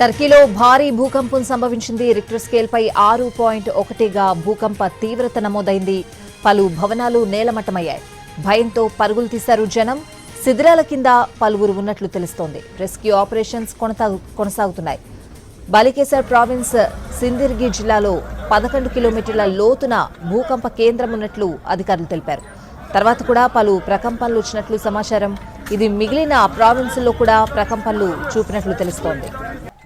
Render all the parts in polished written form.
టర్కీలో భారీ భూకంపం సంభవించింది. రిక్టర్ స్కేల్పై 6.1గా భూకంప తీవ్రత నమోదైంది. పలు భవనాలు నేలమట్టమయ్యాయి. భయంతో పరుగులు తీశారు జనం. శిథిలాల కింద పలువురు ఉన్నట్లు తెలుస్తోంది. రెస్క్యూ ఆపరేషన్స్ కొనసాగుతున్నాయి. బాలికేసర్ ప్రావిన్స్ సిందిర్గి జిల్లాలో 11 కిలోమీటర్ల లోతున భూకంప కేంద్రం ఉన్నట్లు అధికారులు తెలిపారు. తర్వాత కూడా పలు ప్రకంపనలు వచ్చినట్లు సమాచారం. ఇది మిగిలిన ప్రావిన్సుల్లో కూడా ప్రకంపనలు చూపినట్లు తెలుస్తోంది.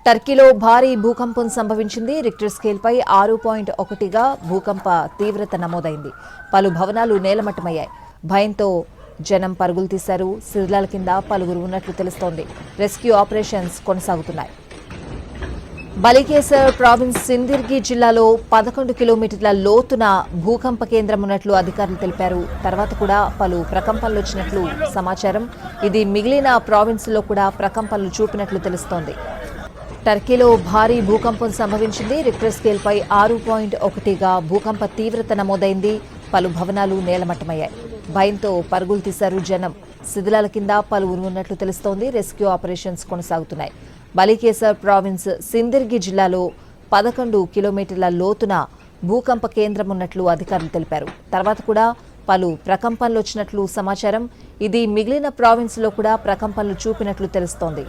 టర్కీలో భారీ భూకంపం సంభవించింది. రిక్టర్ స్కేల్పై 6.1గా భూకంప తీవ్రత నమోదైంది. పలు భవనాలు నేలమట్టమయ్యాయి. భయంతో జనం పరుగులు తీశారు. శిథిలాల కింద పలువురు ఉన్నట్లు తెలుస్తోంది. రెస్క్యూ ఆపరేషన్స్ కొనసాగుతున్నాయి. బాలికేసర్ ప్రావిన్స్ సిందిర్గి జిల్లాలో 11 కిలోమీటర్ల లోతున భూకంప కేంద్రం ఉన్నట్లు అధికారులు తెలిపారు. తర్వాత కూడా పలు ప్రకంపనలు వచ్చినట్లు సమాచారం. ఇది మిగిలిన ప్రావిన్సుల్లో కూడా ప్రకంపనలు చూపినట్లు తెలుస్తోంది. టర్కీలో భారీ భూకంపం సంభవించింది. రిక్టర్ స్కేల్పై 6.1గా భూకంప తీవ్రత నమోదైంది. పలు భవనాలు నేలమట్టమయ్యాయి. భయంతో పరుగులు తీశారు జనం. శిథిలాల కింద పలువురు ఉన్నట్లు తెలుస్తోంది. రెస్క్యూ ఆపరేషన్స్ కొనసాగుతున్నాయి. బాలికేసర్ ప్రావిన్స్ సిందిర్గి జిల్లాలో 11 కిలోమీటర్ల లోతున భూకంప కేంద్రం ఉన్నట్లు అధికారులు తెలిపారు. తర్వాత కూడా పలు ప్రకంపనలు వచ్చినట్లు సమాచారం. ఇది మిగిలిన ప్రావిన్స్లో కూడా ప్రకంపనలు చూపినట్లు తెలుస్తోంది.